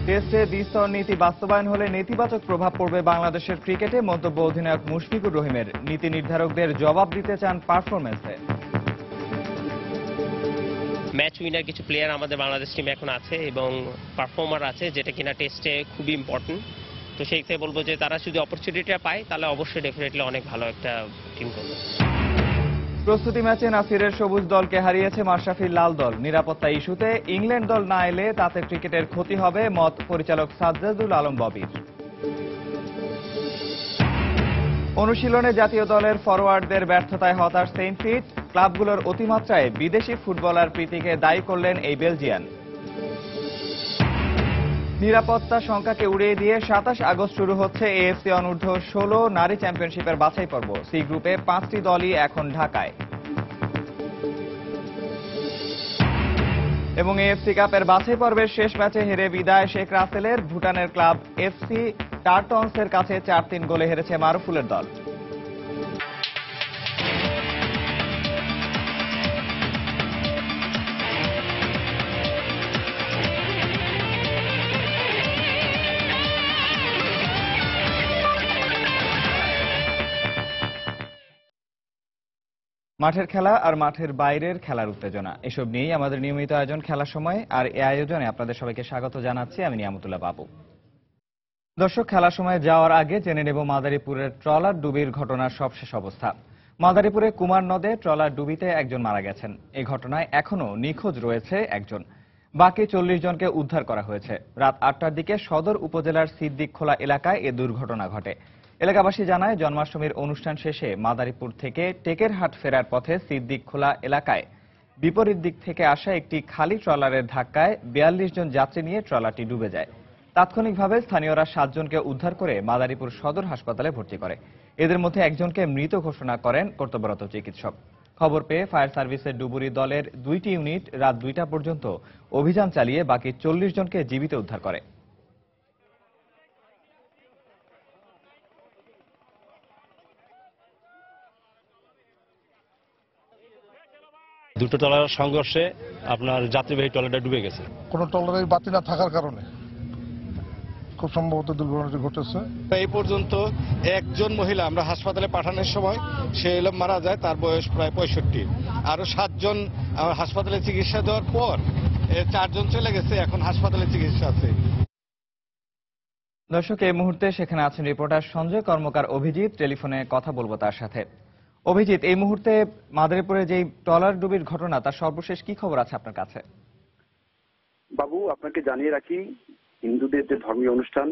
টেস্টে দ্বিস্তর নীতি বাস্তবায়ন হলে নেতিবাচক প্রভাব পড়বে বাংলাদেশের ক্রিকেটে, মন্তব্য অধিনায়ক মুশফিকুর রহিমের। নীতি নির্ধারকদের জবাব দিতে চান পারফরম্যান্সে। ম্যাচ উইনার কিছু প্লেয়ার আমাদের বাংলাদেশ টিমে এখন আছে এবং পারফর্মার আছে, যেটা কিনা টেস্টে খুবই ইম্পর্টেন্ট। তো সেই ক্ষেত্রে বলবো যে তারা যদি অপরচুনিটিটা পায় তাহলে অবশ্যই ডেফিনেটলি অনেক ভালো একটা টিম করবে। প্রস্তুতি ম্যাচে নাসিরের সবুজ দলকে হারিয়েছে মাশরাফির লাল দল। নিরাপত্তা ইস্যুতে ইংল্যান্ড দল না এলে তাতে ক্রিকেটের ক্ষতি হবে, মত পরিচালক সাজ্জাদুল আলম ববির। অনুশীলনে জাতীয় দলের ফরোয়ার্ডদের ব্যর্থতায় হতাশ সেন্ট পিট। ক্লাবগুলোর অতিমাত্রায় বিদেশি ফুটবলার প্রীতিকে দায়ী করলেন এই বেলজিয়ান। নিরাপত্তা শঙ্কাকে উড়িয়ে দিয়ে 27 আগস্ট শুরু হচ্ছে এএফসি অনূর্ধ্ব 16 নারী চ্যাম্পিয়নশিপের বাছাই পর্ব। সি গ্রুপে 5টি দলই এখন ঢাকায়। এবং এএফসি কাপের বাছাই পর্বের শেষ ম্যাচে হেরে বিদায় শেখ রাসেলের। ভুটানের ক্লাব এফসি টার্টনসের কাছে 4-3 গোলে হেরেছে মারুফুলের দল। মাঠের খেলা আর মাঠের বাইরের খেলার উত্তেজনা, এসব নিয়েই আমাদের নিয়মিত আয়োজন খেলার সময়। আর এই আয়োজনে আপনাদের সবাইকে স্বাগত জানাচ্ছি আমি নিয়ামতুল্লাহ বাবু। দর্শক, খেলার সময় যাওয়ার আগে জেনে নেব মাদারীপুরের ট্রলার ডুবির ঘটনার সবশেষ অবস্থা। মাদারীপুরে কুমার নদে ট্রলার ডুবিতে একজন মারা গেছেন। এই ঘটনায় এখনো নিখোঁজ রয়েছে একজন, বাকি 40 জনকে উদ্ধার করা হয়েছে। রাত 8টার দিকে সদর উপজেলার সিদ্দিক খোলা এলাকায় এ দুর্ঘটনা ঘটে। এলাকাবাসী জানায়, জন্মাষ্টমীর অনুষ্ঠান শেষে মাদারীপুর থেকে টেকেরহাট ফেরার পথে সিদ্দিক খোলা এলাকায় বিপরীত দিক থেকে আসা একটি খালি ট্রলারের ধাক্কায় 42 জন যাত্রী নিয়ে ট্রলারটি ডুবে যায়। তাৎক্ষণিকভাবে স্থানীয়রা 7 জনকে উদ্ধার করে মাদারীপুর সদর হাসপাতালে ভর্তি করে। এদের মধ্যে একজনকে মৃত ঘোষণা করেন কর্তব্যরত চিকিৎসক। খবর পেয়ে ফায়ার সার্ভিসের ডুবুরি দলের 2টি ইউনিট রাত 2টা পর্যন্ত অভিযান চালিয়ে বাকি 40 জনকে জীবিত উদ্ধার করে। দুটো ট্রলারের সংঘর্ষে আপনার যাত্রীবাহী ট্রলারটা ডুবে গেছে। কোনো ট্রলারের বাতি না থাকার কারণে খুব সম্ভবত দুর্ঘটনাটি ঘটেছে। এই পর্যন্ত একজন মহিলা আমরা হাসপাতালে পাঠানোর সময় সে মারা যায়, তার বয়স প্রায় 65। আরো 7 জন আমার হাসপাতালে চিকিৎসা দেওয়ার পর 4 জন চলে গেছে, এখন হাসপাতালে চিকিৎসা আছে। দর্শক, এই মুহূর্তে সেখানে আছেন রিপোর্টার সঞ্জয় কর্মকার অভিজিৎ। টেলিফোনে কথা বলবো তার সাথে। অভিজিৎ, এই মুহূর্তে মাদারীপুরে যে ট্রলার ডুবির ঘটনা, তার সর্বশেষ কি খবর আছে আপনার কাছে? বাবু, আপনাকে জানিয়ে রাখি, হিন্দুদের যে ধর্মীয় অনুষ্ঠান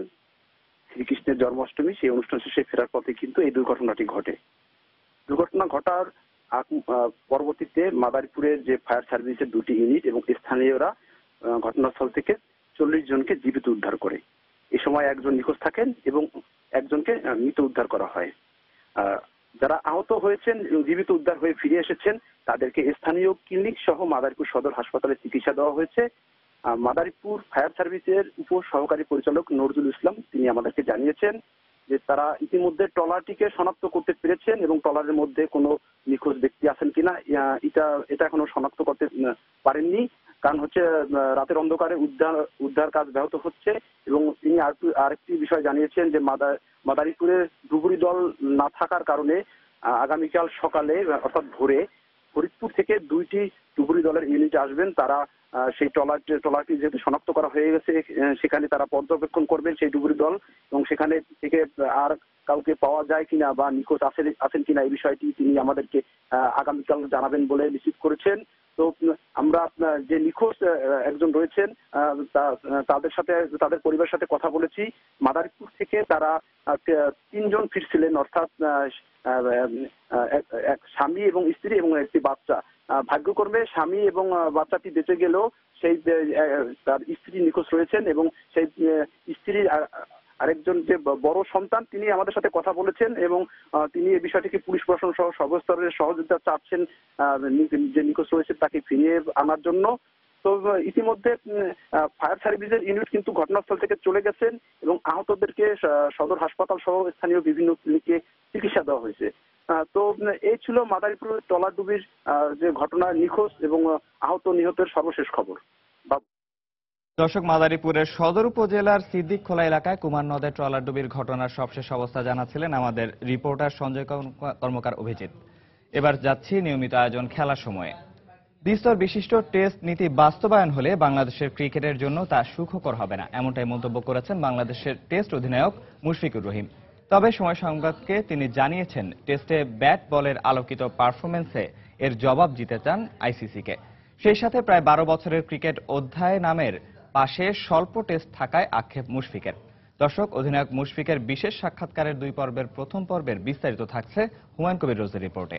শ্রীকৃষ্ণের জন্মাষ্টমী, সেই অনুষ্ঠান শেষে ফেরার পথে কিন্তু এই দুর্ঘটনাটি ঘটে। দুর্ঘটনা ঘটার পরবর্তীতে মাদারীপুরের যে ফায়ার সার্ভিসের 2টি ইউনিট এবং স্থানীয়রা ঘটনাস্থল থেকে 40 জনকে জীবিত উদ্ধার করে। এ সময় একজন নিখোঁজ থাকেন এবং একজনকে মৃত উদ্ধার করা হয়। যারা আহত হয়েছেন এবং জীবিত উদ্ধার হয়ে ফিরে এসেছেন তাদেরকে স্থানীয় ক্লিনিক সহ মাদারীপুর সদর হাসপাতালে চিকিৎসা দেওয়া হয়েছে। মাদারীপুর ফায়ার সার্ভিসের উপ সহকারী পরিচালক নজরুল ইসলাম তিনি আমাদেরকে জানিয়েছেন যে তারা ইতিমধ্যে ট্রলারটিকে শনাক্ত করতে পেরেছেন এবং ট্রলারের মধ্যে কোনো নিখোঁজ ব্যক্তি আছেন কিনা এটা এখনো শনাক্ত করতে পারেননি। কারণ হচ্ছে রাতের অন্ধকারে উদ্ধার কাজ ব্যাহত হচ্ছে। এবং তিনি আরেকটি বিষয় জানিয়েছেন যে মাদারীপুরে ডুবুরি দল না থাকার কারণে আগামীকাল সকালে অর্থাৎ ভোরে ফরিদপুর থেকে 2টি ডুবুরি দলের ইউনিট আসবেন। তারা সেই ট্রলারটি যেহেতু শনাক্ত করা হয়ে গেছে, সেখানে তারা পর্যবেক্ষণ করবেন সেই ডুবুরি দল, এবং সেখানে থেকে আর কাউকে পাওয়া যায় কিনা বা নিখোঁজ আছেন কিনা এই বিষয়টি তিনি আমাদেরকে আগামীকাল জানাবেন বলে নিশ্চিত করেছেন। তো আমরা যে নিখোঁজ একজন রয়েছেন তাদের সাথে, তাদের পরিবারের সাথে কথা বলেছি। মাদারীপুর থেকে তারা 3 জন ফিরছিলেন, অর্থাৎ এক স্বামী এবং স্ত্রী এবং একটি বাচ্চা। ভাগ্যক্রমে স্বামী এবং বাচ্চাটি বেঁচে গেলেও সেই তার স্ত্রী নিখোঁজ রয়েছেন এবং সেই স্ত্রীর আরেকজন যে বড় সন্তান তিনি আমাদের সাথে কথা বলেছেন এবং তিনি এই বিষয়টিকে পুলিশ প্রশাসন সহ সর্বস্তরের সহযোগিতা চাচ্ছেন যে নিখোঁজ রয়েছে তাকে ফিরিয়ে আনার জন্য। তো ইতিমধ্যে ফায়ার সার্ভিসের ইউনিট কিন্তু ঘটনাস্থল থেকে চলে গেছেন এবং আহতদেরকে সদর হাসপাতাল সহ স্থানীয় বিভিন্ন ক্লিনিকে চিকিৎসা দেওয়া হয়েছে। তো এই ছিল মাদারীপুর ট্রলার ডুবির যে ঘটনা, নিখোঁজ এবং আহত নিহতের সর্বশেষ খবর। দর্শক, মাদারীপুরের সদর উপজেলার সিদ্দিকখোলা এলাকায় কুমার নদে ট্রলার ডুবির ঘটনার সবশেষ অবস্থা জানাচ্ছিলেন আমাদের রিপোর্টার সঞ্জয় কর্মকার অভিজিৎ। এবার যাচ্ছি নিয়মিত আয়োজন খেলার সময়ে। দ্বিস্তর বিশিষ্ট টেস্ট নীতি বাস্তবায়ন হলে বাংলাদেশের ক্রিকেটের জন্য তা সুখকর হবে না, এমনটাই মন্তব্য করেছেন বাংলাদেশের টেস্ট অধিনায়ক মুশফিকুর রহিম। তবে সময় সংবাদকে তিনি জানিয়েছেন, টেস্টে ব্যাট বলের আলোকিত পারফরমেন্সে এর জবাব দিতে চান আইসিসিকে। সেই সাথে প্রায় 12 বছরের ক্রিকেট অধ্যায় নামের পাশে স্বল্প টেস্ট থাকায় আক্ষেপ মুশফিকের। দর্শক, অধিনায়ক মুশফিকের বিশেষ সাক্ষাৎকারের 2 পর্বের প্রথম পর্বের বিস্তারিত থাকছে হুমায়ুন কবির রোজের রিপোর্টে।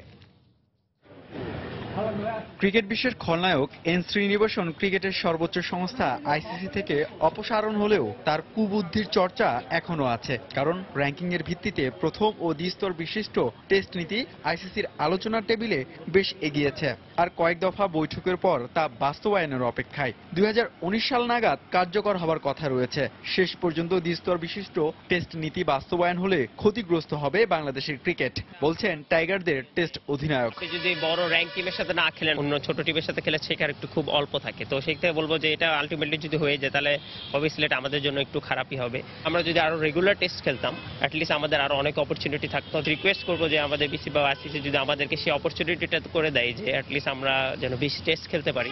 ক্রিকেট বিশ্বের খলনায়ক এন শ্রীনিবাসন ক্রিকেটের সর্বোচ্চ সংস্থা আইসিসি থেকে অপসারণ হলেও তার কুবুদ্ধির চর্চা এখনো আছে, কারণ র্যাঙ্কিং এর ভিত্তিতে প্রথম ও দ্বিস্তর বিশিষ্ট টেস্ট নীতি আইসিসির আলোচনার টেবিলে বেশ এগিয়েছে। আর কয়েক দফা বৈঠকের পর তা বাস্তবায়নের অপেক্ষায় 2019 সাল নাগাদ কার্যকর হবার কথা রয়েছে। শেষ পর্যন্ত দ্বিস্তর বিশিষ্ট টেস্ট নীতি বাস্তবায়ন হলে ক্ষতিগ্রস্ত হবে বাংলাদেশের ক্রিকেট, বলছেন টাইগারদের টেস্ট অধিনায়ক। যদি বড় র্যাঙ্ক টিমের সাথে না খেলেন, অন্য ছোট টিমের সাথে খেলে শেখার একটু খুব অল্প থাকে। তো সেই থেকে বলবো যে এটা আলটিমেটলি যদি হয়ে যায় তাহলে অবভিয়াসলি এটা আমাদের জন্য একটু খারাপই হবে। আমরা যদি আরো রেগুলার টেস্ট খেলতাম, অ্যাটলিস্ট আমাদের আরো অনেক অপরচুনিটি থাকতো। রিকোয়েস্ট করবো যে আমাদের বিসি বা আইসিসি যদি আমাদেরকে সেই অপরচুনিটিটা করে দেয় যে অ্যাটলিস্ট আমরা যেন বেশি টেস্ট খেলতে পারি,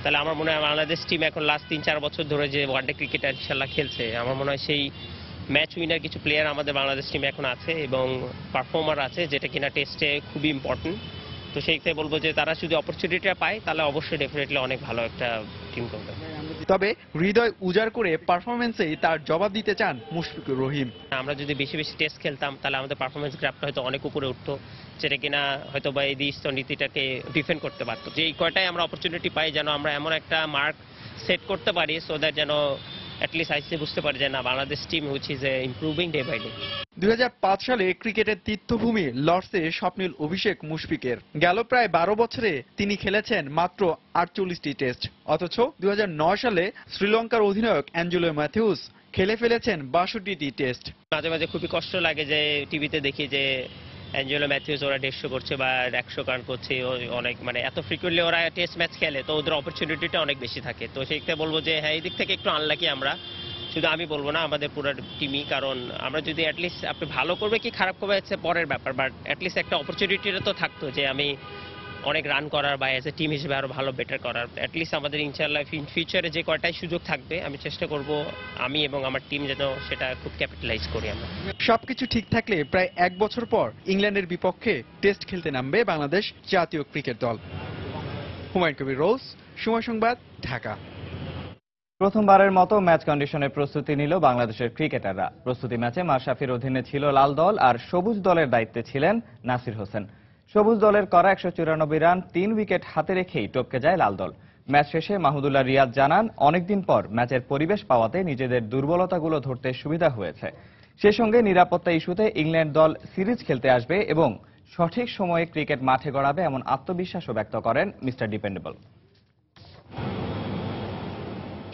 তাহলে আমার মনে হয় বাংলাদেশ টিম এখন লাস্ট 3-4 বছর ধরে যে ওয়ানডে ক্রিকেট ইনশাল্লাহ খেলছে, আমার মনে হয় সেই ম্যাচ উইনার কিছু প্লেয়ার আমাদের বাংলাদেশ টিমে এখন আছে এবং পারফর্মার আছে, যেটা কিনা টেস্টে খুবই ইম্পর্টেন্ট। তো সেই থেকে বলবো যে তারা যদি অপরচুনিটিটা পায় তাহলে অবশ্যই ডেফিনেটলি অনেক ভালো একটা টিম করবে। তবে হৃদয় উজাড় করে পারফরমেন্সেই তার জবাব দিতে চান মুশফিকুর রহিম। আমরা যদি বেশি বেশি টেস্ট খেলতাম তাহলে আমাদের পারফরমেন্স গ্রাফটা হয়তো অনেক উপরে উঠতো, যেটা কিনা হয়তো বা এই দ্বিস্তর নীতিটাকে ডিফেন্ড করতে পারতো। যে এই কয়টাই আমরা অপরচুনিটি পাই যেন আমরা এমন একটা মার্ক সেট করতে পারি সো দ্যাট যেন অ্যাটলিস্ট আইসিসি বুঝতে পারে যে না, Bangladesh team which is improving day by day. 2005 সালে ক্রিকেটের তীর্থভূমি লর্ডসে স্বপ্নিল অভিষেক মুশফিকের। গেল প্রায় 12 বছরে তিনি খেলেছেন মাত্র 48টি টেস্ট, অথচ 2009 সালে শ্রীলঙ্কার অধিনায়ক অ্যাঞ্জেলো ম্যাথিউস খেলে ফেলেছেন 62টি টেস্ট। মাঝে মাঝে খুবই কষ্ট লাগে যে টিভিতে দেখি যে অ্যাঞ্জেলো ম্যাথিউস ওরা 150 করছে বা 100 রান করছে, অনেক মানে এত ফ্রিকুয়েন্টলি ওরা টেস্ট ম্যাচ খেলে, তো ওদের অপরচুনিটিটা অনেক বেশি থাকে। তো সেই থেকে বলবো যে হ্যাঁ, এই দিক থেকে একটু আনলাকি আমরা, শুধু আমি বলবো না, আমাদের পুরো টিমই। কারণ আমরা যদি অ্যাটলিস্ট আপনি ভালো করবে কি খারাপ করবে হচ্ছে পরের ব্যাপার, বাট অ্যাটলিস্ট একটা অপরচুনিটিটা তো থাকতো যে আমি অনেক রান করার বা এজ এ টিম হিসেবে আরো ভালো বেটার করার। অ্যাটলিস্ট আমাদের ইনশাআল্লাহ ফিউচারে যে কয়টাই সুযোগ থাকবে আমি চেষ্টা করব আমি এবং আমার টিম যেন সেটা খুব ক্যাপিটালাইজ করি আমরা। সবকিছু ঠিক থাকলে প্রায় 1 বছর পর ইংল্যান্ডের বিপক্ষে টেস্ট খেলতে নামবে বাংলাদেশ জাতীয় ক্রিকেট দল। হুমায়ুন কবির রোজ, সময় সংবাদ, ঢাকা। প্রথমবারের মতো ম্যাচ কন্ডিশনের প্রস্তুতি নিল বাংলাদেশের ক্রিকেটাররা। প্রস্তুতি ম্যাচে মাশরাফির অধীনে ছিল লাল দল, আর সবুজ দলের দায়িত্বে ছিলেন নাসির হোসেন। সবুজ দলের করা 194 রান 3 উইকেট হাতে রেখেই টপকে যায় লাল দল। ম্যাচ শেষে মাহমুদুল্লাহ রিয়াদ জানান, অনেকদিন পর ম্যাচের পরিবেশ পাওয়াতে নিজেদের দুর্বলতাগুলো ধরতে সুবিধা হয়েছে। সেই সঙ্গে নিরাপত্তা ইস্যুতে ইংল্যান্ড দল সিরিজ খেলতে আসবে এবং সঠিক সময়ে ক্রিকেট মাঠে গড়াবে এমন আত্মবিশ্বাসও ব্যক্ত করেন মিস্টার ডিপেন্ডেবল।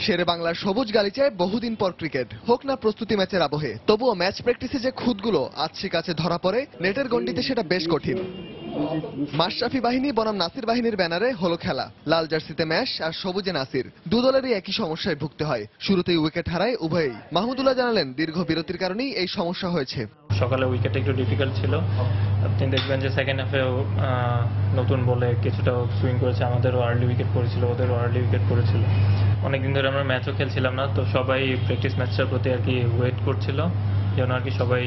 শেরে বাংলার সবুজ গালিচায় বহুদিন পর ক্রিকেট, হোক না প্রস্তুতি ম্যাচের আবহে, তবুও ম্যাচ প্র্যাকটিসে যে খুঁতগুলো আজকে কাছে ধরা পড়ে, নেটের গণ্ডিতে সেটা বেশ কঠিন। মাশরাফি বাহিনী বনাম নাসির বাহিনীর ব্যানারে হলো খেলা। লাল জার্সিতে ম্যাশ আর সবুজে নাসির, দলেরই একই সমস্যায় ভুগতে হয়। শুরুতেই উইকেট হারায় উভয়ই। মাহমুদুল্লাহ জানালেন, দীর্ঘ বিরতির কারণেই এই সমস্যা হয়েছে। সকালে উইকেট একটু ডিফিকাল্ট ছিল, আপনি দেখবেন যে সেকেন্ড হাফেও নতুন বলে কিছুটা সুইং করেছে, আমাদেরও আর্লি উইকেট পড়েছিল, ওদেরও আর্লি উইকেট পড়েছিল। অনেকদিন ধরে আমরা ম্যাচও খেলছিলাম না, তো সবাই প্র্যাকটিস ম্যাচটার প্রতি আর কি ওয়েট করছিল যেন আর কি সবাই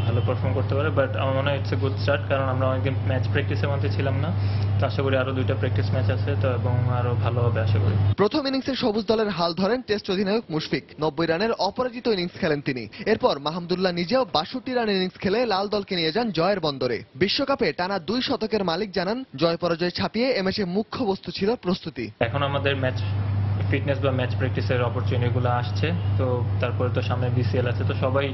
ভালো পারফর্ম করতে পারে। বাট আমার মনে হয় ইটস এ গুড স্টার্ট, কারণ আমরা অনেকদিন ম্যাচ প্র্যাকটিসের মধ্যে ছিলাম না, তো আশা করি আরো 2টা প্র্যাকটিস ম্যাচ আছে তো, এবং আরো ভালো হবে আশা করি। প্রথম ইনিংসে সবুজ দলের হাল ধরেন টেস্ট অধিনায়ক মুশফিক। 90 রানের অপরাজিত ইনিংস খেলেন তিনি। এরপর মাহমুদুল্লাহ নিজেও 62 রানের ইনিংস খেলে লাল দলকে নিয়ে যান জয়ের বন্দরে। বিশ্বকাপে টানা 2 শতকের মালিক জানান, জয় পরাজয় ছাপিয়ে এ ম্যাচে মুখ্য বস্তু ছিল প্রস্তুতি। এখন আমাদের ম্যাচ ফিটনেস বা ম্যাচ প্র্যাকটিসের অপরচুনিটিগুলো আসছে, তো তারপরে তো সামনে বিসিএল আছে, তো সবাই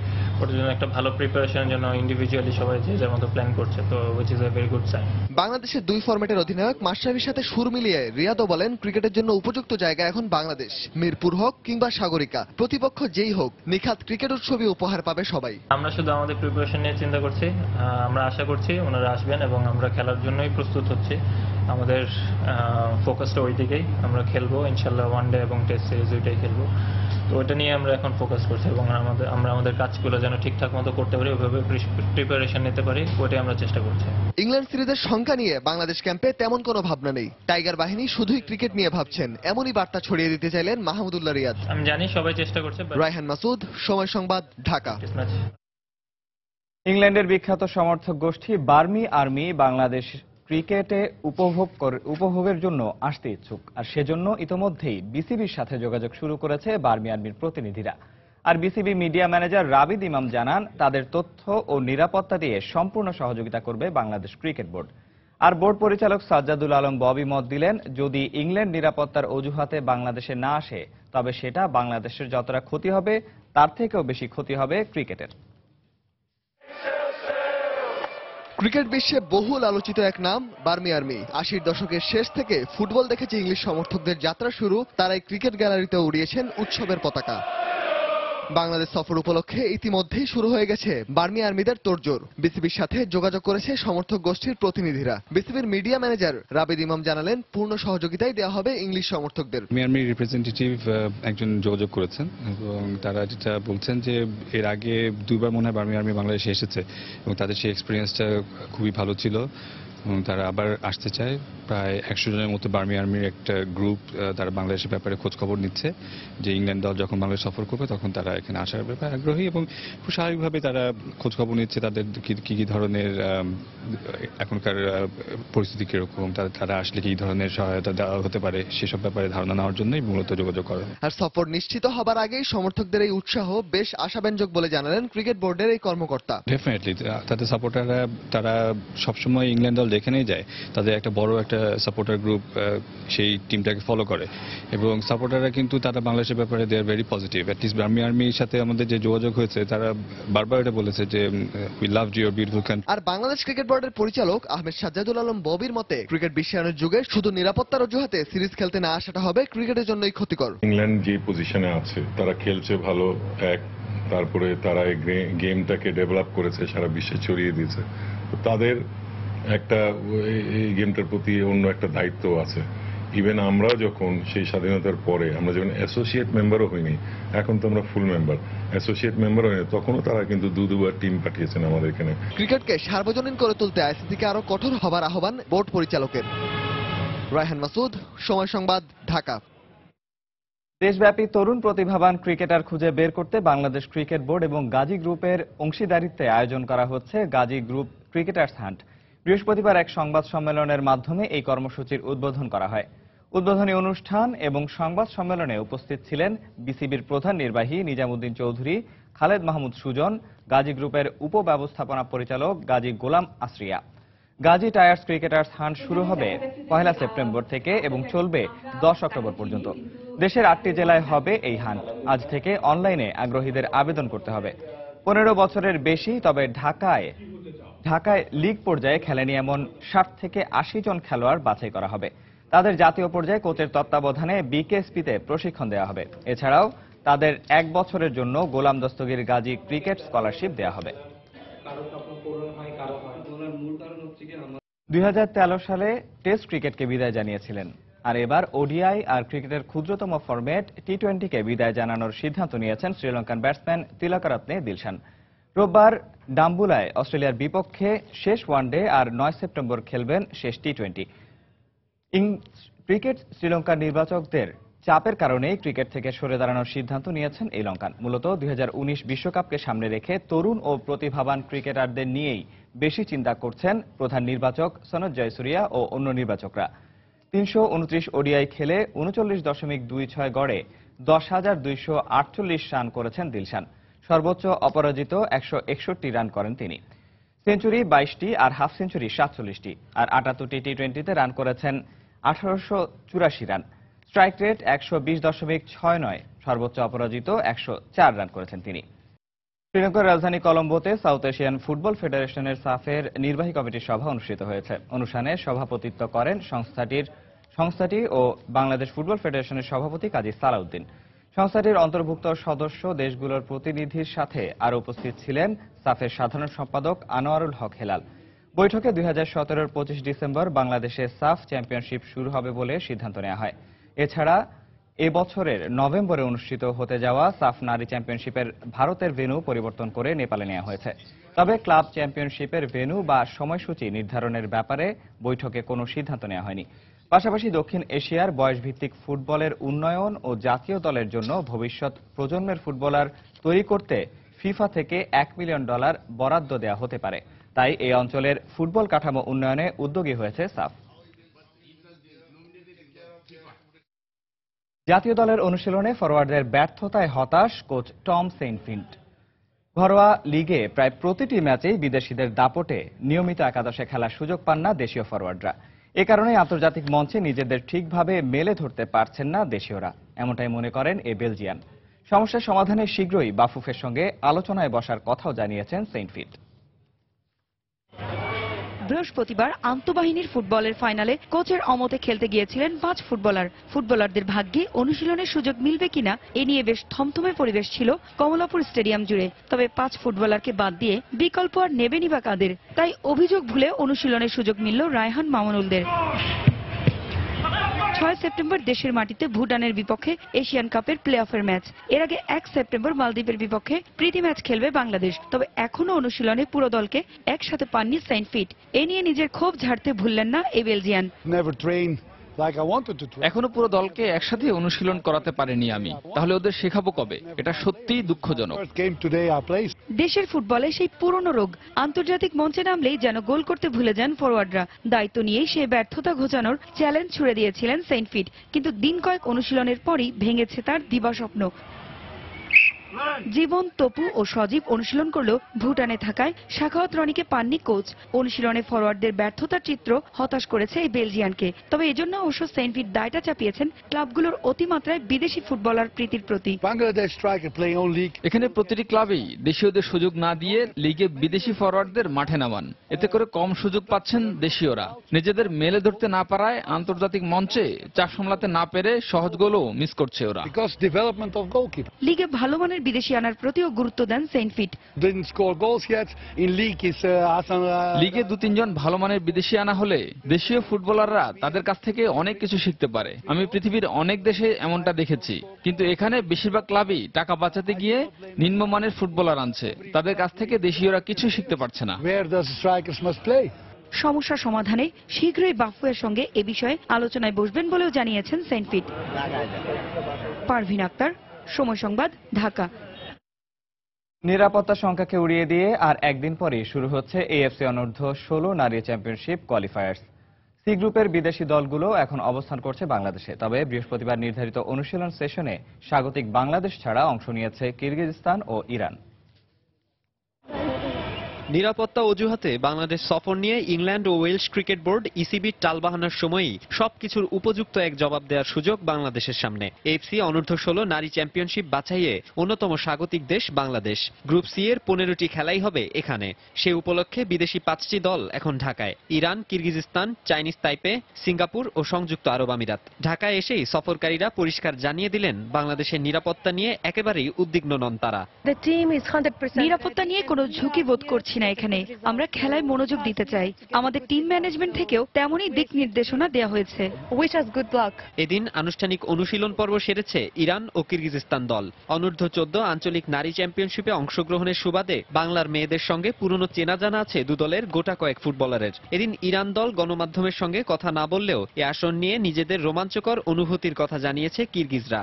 ওটার জন্য একটা ভালো প্রিপারেশনের জন্য ইন্ডিভিজুয়ালি সবাই যে যার মতো প্ল্যান করছে, তো which is a very good sign. বাংলাদেশের 2 ফরম্যাটের অধিনায়ক মাশরাফির সাথে সুর মিলিয়ে রিয়াদও বলেন, ক্রিকেটের জন্য উপযুক্ত জায়গা এখন বাংলাদেশ। মিরপুর হোক কিংবা সাগরিকা, প্রতিপক্ষ যেই হোক, নিখাত ক্রিকেট উৎসবই উপহার পাবে সবাই। আমরা শুধু আমাদের প্রিপারেশন নিয়ে চিন্তা করছি, আমরা আশা করছি ওনারা আসবেন এবং আমরা খেলার জন্যই প্রস্তুত হচ্ছি। আমাদের ফোকাসটা ওই দিকেই। আমরা খেলবো ইনশাল্লাহ, ওয়ানডে এবং টেস্ট সিরিজ দুইটাই খেলবো। তো ওটা নিয়ে আমরা এখন ফোকাস করছি এবং আমরা আমাদের কাজগুলো যেন ঠিকঠাক মতো করতে পারি, ওইভাবে প্রিপারেশন নিতে পারি, ওইটাই আমরা চেষ্টা করছি। ইংল্যান্ড সিরিজের সংখ্যা নিয়ে বাংলাদেশ ক্যাম্পে তেমন কোনো ভাবনা নেই। টাইগার বাহিনী শুধুই ক্রিকেট নিয়ে ভাবছেন, এমনই বার্তা ছড়িয়ে দিতে চাইলেন মাহমুদুল্লাহ রিয়াদ। আমি জানি সবাই চেষ্টা করছে। রায়হান মাসুদ, সময় সংবাদ, ঢাকা। ইংল্যান্ডের বিখ্যাত সমর্থক গোষ্ঠী বার্মি আর্মি বাংলাদেশ ক্রিকেটে উপভোগের জন্য আসতে ইচ্ছুক, আর সেজন্য ইতোমধ্যেই বিসিবির সাথে যোগাযোগ শুরু করেছে বার্মি আর্মির প্রতিনিধিরা। আর বিসিবি মিডিয়া ম্যানেজার রাবিদ ইমাম জানান, তাদের তথ্য ও নিরাপত্তা দিয়ে সম্পূর্ণ সহযোগিতা করবে বাংলাদেশ ক্রিকেট বোর্ড। আর বোর্ড পরিচালক সাজ্জাদুল আলম ববি মত দিলেন, যদি ইংল্যান্ড নিরাপত্তার অজুহাতে বাংলাদেশে না আসে, তবে সেটা বাংলাদেশের যতটা ক্ষতি হবে তার থেকেও বেশি ক্ষতি হবে ক্রিকেটের। ক্রিকেট বিশ্বে বহুল আলোচিত এক নাম বার্মি আর্মি। 80-র দশকের শেষ থেকে ফুটবল দেখেছে ইংলিশ সমর্থকদের যাত্রা শুরু, তারাই ক্রিকেট গ্যালারিতে উড়িয়েছেন উৎসবের পতাকা। বাংলাদেশ সফর উপলক্ষে ইতিমধ্যেই শুরু হয়ে গেছে বার্মি আর্মিদের তোড়জোড়। বিসিবির সাথে যোগাযোগ করেছে সমর্থক গোষ্ঠীর প্রতিনিধিরা। বিসিবির মিডিয়া ম্যানেজার রাবিদ ইমাম জানালেন, পূর্ণ সহযোগিতাই দেওয়া হবে ইংলিশ সমর্থকদের। বার্মি আর্মির রিপ্রেজেন্টেটিভ একজন যোগাযোগ করেছেন এবং তারা যেটা বলছেন যে এর আগে দুইবার মনে হয় বার্মি আর্মি বাংলাদেশে এসেছে এবং তাদের সেই এক্সপিরিয়েন্সটা খুবই ভালো ছিল এবং তারা আবার আসতে চায়। প্রায় 100 জনের মতো বার্মি আর্মির একটা গ্রুপ তারা বাংলাদেশের ব্যাপারে খোঁজ খবর নিচ্ছে, যে ইংল্যান্ড দল যখন বাংলাদেশ সফর করবে তখন তারা এখানে আসার ব্যাপারে আগ্রহী এবং খুব স্বাভাবিকভাবে তারা খোঁজ খবর নিচ্ছে তাদের কি কি ধরনের এখনকার পরিস্থিতি কিরকম, তারা আসলে কি ধরনের সহায়তা দেওয়া হতে পারে সেসব ব্যাপারে ধারণা নেওয়ার জন্যই মূলত যোগাযোগ করে। আর সফর নিশ্চিত হবার আগেই সমর্থকদের এই উৎসাহ বেশ আশাব্যঞ্জক বলে জানালেন ক্রিকেট বোর্ডের এই কর্মকর্তা। ডেফিনেটলি তাদের সাপোর্টাররা তারা সবসময় ইংল্যান্ড দল দেখে যায়, তাদের একটা বড় একটা সাপোর্টার গ্রুপ সেই টিমটাকে ফলো করে এবং সাপোর্টাররা কিন্তু তারা বাংলাদেশের ব্যাপারে they are very positive. At least বার্মি আর্মির সাথে আমাদের যে যোগাযোগ হয়েছে তারা বারবার এটা বলেছে যে we love your beautiful country. আর বাংলাদেশ ক্রিকেট বোর্ডের পরিচালক আহমেদ সাজ্জাদুল আলম ববির মতে, ক্রিকেট বিশ্বায়নের যুগে শুধু নিরাপত্তার অজুহাতে সিরিজ খেলতে না আসাটা হবে ক্রিকেটের জন্যই ক্ষতিকর। ইংল্যান্ড যে পজিশনে আছে, তারা খেলছে ভালো, তারপরে তারা গেমটাকে ডেভেলপ করেছে, সারা বিশ্বে ছড়িয়ে দিয়েছে। তাদের একটা এই গেমটার প্রতি অন্য একটা দায়িত্ব আছে। ইভেন আমরা যখন সেই স্বাধীনতার পরে আমরা যখন অ্যাসোসিয়েট মেম্বারও হইনি, এখন তো আমরা ফুল মেম্বার, অ্যাসোসিয়েট মেম্বার হয়নি, তখনও তারা কিন্তু দুবার টিম পাঠিয়েছেন আমাদের এখানে। ক্রিকেটকে সার্বজনীন করে তুলতে আইসিসিকে আরো কঠোর হবার আহ্বান বোর্ড পরিচালকের। রায়হান মাসুদ, সময় সংবাদ, ঢাকা। দেশব্যাপী তরুণ প্রতিভাবান ক্রিকেটার খুঁজে বের করতে বাংলাদেশ ক্রিকেট বোর্ড এবং গাজী গ্রুপের অংশীদারিত্বে আয়োজন করা হচ্ছে গাজী গ্রুপ ক্রিকেটার্স হান্ট। বৃহস্পতিবার এক সংবাদ সম্মেলনের মাধ্যমে এই কর্মসূচির উদ্বোধন করা হয়। উদ্বোধনী অনুষ্ঠান এবং সংবাদ সম্মেলনে উপস্থিত ছিলেন বিসিবির প্রধান নির্বাহী নিজামুদ্দিন চৌধুরী, খালেদ মাহমুদ সুজন, গাজী গ্রুপের উপব্যবস্থাপনা পরিচালক গাজী গোলাম আসরিয়া। গাজী টায়ার্স ক্রিকেটার্স হান্ট শুরু হবে 1 সেপ্টেম্বর থেকে এবং চলবে 10 অক্টোবর পর্যন্ত। দেশের 8টি জেলায় হবে এই হান্ট। আজ থেকে অনলাইনে আগ্রহীদের আবেদন করতে হবে। 15 বছরের বেশি, তবে ঢাকায় লিগ পর্যায়ে খেলেনি এমন 60 থেকে 80 জন খেলোয়াড় বাছাই করা হবে। তাদের জাতীয় পর্যায়ে কোচের তত্ত্বাবধানে বিকেএসপিতে প্রশিক্ষণ দেওয়া হবে। এছাড়াও তাদের 1 বছরের জন্য গোলাম দস্তগীর গাজী ক্রিকেট স্কলারশিপ দেওয়া হবে। 2013 সালে টেস্ট ক্রিকেটকে বিদায় জানিয়েছিলেন, আর এবার ওডিআই আর ক্রিকেটের ক্ষুদ্রতম ফরম্যাট টি20কে বিদায় জানানোর সিদ্ধান্ত নিয়েছেন শ্রীলঙ্কান ব্যাটসম্যান তিলকরত্নে দিলশান। রোববার ডাম্বুলায় অস্ট্রেলিয়ার বিপক্ষে শেষ ওয়ানডে আর 9 সেপ্টেম্বর খেলবেন শেষ টি20। ক্রিকেট শ্রীলঙ্কার নির্বাচকদের চাপের কারণেই ক্রিকেট থেকে সরে দাঁড়ানোর সিদ্ধান্ত নিয়েছেন এই লঙ্কান। মূলত 2019 বিশ্বকাপকে সামনে রেখে তরুণ ও প্রতিভাবান ক্রিকেটারদের নিয়েই বেশি চিন্তা করছেন প্রধান নির্বাচক সনদ জয়সুরিয়া ও অন্য নির্বাচকরা। 329 ওডিআই খেলে 39.26 গড়ে 10,248 রান করেছেন দিলশান। সর্বোচ্চ অপরাজিত 161 রান করেন তিনি। সেঞ্চুরি 22টি আর হাফ সেঞ্চুরি 47টি, আর 78টি টি20তে রান করেছেন 1884 রান। স্ট্রাইক রেট 120.69, সর্বোচ্চ অপরাজিত 104 রান করেছেন তিনি। শ্রীলঙ্কার রাজধানী কলম্বোতে সাউথ এশিয়ান ফুটবল ফেডারেশনের সাফের নির্বাহী কমিটির সভা অনুষ্ঠিত হয়েছে। অনুষ্ঠানে সভাপতিত্ব করেন সংস্থাটি ও বাংলাদেশ ফুটবল ফেডারেশনের সভাপতি কাজী সালাউদ্দিন। সংস্থাটির অন্তর্ভুক্ত সদস্য দেশগুলোর প্রতিনিধির সাথে আরও উপস্থিত ছিলেন সাফের সাধারণ সম্পাদক আনোয়ারুল হক হেলাল। বৈঠকে 2017-র 25 ডিসেম্বর বাংলাদেশে সাফ চ্যাম্পিয়নশিপ শুরু হবে বলে সিদ্ধান্ত নেওয়া হয়। এছাড়া এবছরের নভেম্বরে অনুষ্ঠিত হতে যাওয়া সাফ নারী চ্যাম্পিয়নশিপের ভারতের ভেন্যু পরিবর্তন করে নেপালে নেওয়া হয়েছে। তবে ক্লাব চ্যাম্পিয়নশিপের ভেন্যু বা সময়সূচি নির্ধারণের ব্যাপারে বৈঠকে কোনো সিদ্ধান্ত নেওয়া হয়নি। পাশাপাশি দক্ষিণ এশিয়ার বয়সভিত্তিক ফুটবলের উন্নয়ন ও জাতীয় দলের জন্য ভবিষ্যৎ প্রজন্মের ফুটবলার তৈরি করতে ফিফা থেকে $1 মিলিয়ন বরাদ্দ দেওয়া হতে পারে। তাই এই অঞ্চলের ফুটবল কাঠামো উন্নয়নে উদ্যোগী হয়েছে সাফ। জাতীয় দলের অনুশীলনে ফরোয়ার্ডদের ব্যর্থতায় হতাশ কোচ টম সেইনফিল্ড। ঘরোয়া লিগে প্রায় প্রতিটি ম্যাচেই বিদেশিদের দাপটে নিয়মিত একাদশে খেলার সুযোগ পান না দেশীয় ফরোয়ার্ডরা। এ কারণে আন্তর্জাতিক মঞ্চে নিজেদের ঠিকভাবে মেলে ধরতে পারছেন না দেশীয়রা, এমনটাই মনে করেন এই বেলজিয়ান। সমস্যার সমাধানে শীঘ্রই বাফুফের সঙ্গে আলোচনায় বসার কথাও জানিয়েছেন সেইনফিল্ড। বৃহস্পতিবার আন্তঃবাহিনীর ফুটবলের ফাইনালে কোচের অমতে খেলতে গিয়েছিলেন 5 ফুটবলার। ফুটবলারদের ভাগ্যে অনুশীলনের সুযোগ মিলবে কিনা এ নিয়ে বেশ থমথমে পরিবেশ ছিল কমলাপুর স্টেডিয়াম জুড়ে। তবে 5 ফুটবলারকে বাদ দিয়ে বিকল্প আর নেবেনি বা কাদের, তাই অভিযোগ ভুলে অনুশীলনের সুযোগ মিলল রায়হান মামুনুলদের। 6 সেপ্টেম্বর দেশের মাটিতে ভুটানের বিপক্ষে এশিয়ান কাপের প্লে অফের ম্যাচ। এর আগে 1 সেপ্টেম্বর মালদ্বীপের বিপক্ষে প্রীতি ম্যাচ খেলবে বাংলাদেশ। তবে এখনো অনুশীলনে পুরো দলকে একসাথে পাননি সেইনফিল্ড। এ নিয়ে নিজের ক্ষোভ ঝাড়তে ভুললেন না এই বেলজিয়ান। এখনো পুরো দলকে একসাথে অনুশীলন করাতে পারিনি আমি, তাহলে ওদের শেখাবো কবে? এটা সত্যিই দুঃখজনক। দেশের ফুটবলে সেই পুরনো রোগ, আন্তর্জাতিক মঞ্চে নামলেই যেন গোল করতে ভুলে যান ফরোয়ার্ডরা। দায়িত্ব নিয়েই সেই ব্যর্থতা ঘোচানোর চ্যালেঞ্জ ছুড়ে দিয়েছিলেন সেইনফিল্ড, কিন্তু দিন কয়েক অনুশীলনের পরই ভেঙেছে তার দিবাস্বপ্ন। জীবন, তপু ও সজীব অনুশীলন করলেও ভুটানে থাকায় শাখাওয়াত রনিকে পাননি কোচ। অনুশীলনে ফরওয়ার্ডদের ব্যর্থতার চিত্র হতাশ করেছে এই বেলজিয়ানকে। তবে এজন্য অবশ্য সেইনফিল্ড দায়টা চাপিয়েছেন ক্লাবগুলোর অতিমাত্রায় বিদেশি ফুটবলার প্রীতির প্রতি। এখানে প্রতিটি ক্লাবেই দেশীয়দের সুযোগ না দিয়ে লিগে বিদেশি ফরওয়ার্ডদের মাঠে নামান। এতে করে কম সুযোগ পাচ্ছেন দেশীয়রা। নিজেদের মেলে ধরতে না পারায় আন্তর্জাতিক মঞ্চে চাপ সামলাতে না পেরে সহজ গোলও মিস করছে ওরা। লিগে ভালো মানের বিদেশি আনার প্রতিও গুরুত্ব দেন সেইনফিল্ড। লিগে 2-3 জন ভালো মানের বিদেশি আনা হলে দেশীয় ফুটবলাররা তাদের কাছ থেকে অনেক কিছু শিখতে পারে। আমি পৃথিবীর অনেক দেশে এমনটা দেখেছি, কিন্তু এখানে বেশিরভাগ ক্লাবই টাকা বাঁচাতে গিয়ে নিম্নমানের ফুটবলার আনছে। তাদের কাছ থেকে দেশীয়রা কিছু শিখতে পারছে না। সমস্যা সমাধানে শীঘ্রই বাফুফের সঙ্গে এ বিষয়ে আলোচনায় বসবেন বলেও জানিয়েছেন সেইনফিল্ড। পারভিন আক্তার, সময় সংবাদ, ঢাকা। নিরাপত্তা সংখ্যাকে উড়িয়ে দিয়ে আর একদিন পরেই শুরু হচ্ছে এএফসি অনূর্ধ্ব 16 নারী চ্যাম্পিয়নশিপ কোয়ালিফায়ার্স। সি গ্রুপের বিদেশি দলগুলো এখন অবস্থান করছে বাংলাদেশে। তবে বৃহস্পতিবার নির্ধারিত অনুশীলন সেশনে স্বাগতিক বাংলাদেশ ছাড়া অংশ নিয়েছে কিরগিজস্তান ও ইরান। নিরাপত্তা অজুহাতে বাংলাদেশ সফর নিয়ে ইংল্যান্ড ও ওয়েলস ক্রিকেট বোর্ড ইসিবির টালবাহানার সময়ই সবকিছুর উপযুক্ত এক জবাব দেওয়ার সুযোগ বাংলাদেশের সামনে। এএফসি অনূর্ধ্ব 16 নারী চ্যাম্পিয়নশিপ বাছাইয়ে অন্যতম স্বাগতিক দেশ বাংলাদেশ। গ্রুপ সি এর 15টি খেলাই হবে এখানে। সে উপলক্ষে বিদেশি 5টি দল এখন ঢাকায়। Iran, Kyrgyzstan, Chinese Taipei, Singapore ও সংযুক্ত আরব আমিরাত। ঢাকায় এসেই সফরকারীরা পরিষ্কার জানিয়ে দিলেন বাংলাদেশের নিরাপত্তা নিয়ে একেবারেই উদ্বিগ্ন নন তারা। নিরাপত্তা নিয়ে কোনো ঝুঁকি বোধ করছি না। এখানে আমরা খেলায় মনোযোগ দিতে চাই। আমাদের টিম ম্যানেজমেন্ট থেকেও তেমনই দিক নির্দেশনা দেওয়া হয়েছে। এদিন আনুষ্ঠানিক অনুশীলন পর্ব সেরেছে ইরান ও কিরগিজস্তান দল। অনূর্ধ্ব 14 আঞ্চলিক নারী চ্যাম্পিয়নশিপে অংশগ্রহণের সুবাদে বাংলার মেয়েদের সঙ্গে পুরনো চেনা জানা আছে দু দলের গোটা কয়েক ফুটবলারের। এদিন ইরান দল গণমাধ্যমের সঙ্গে কথা না বললেও এ আসন নিয়ে নিজেদের রোমাঞ্চকর অনুভূতির কথা জানিয়েছে কিরগিজরা।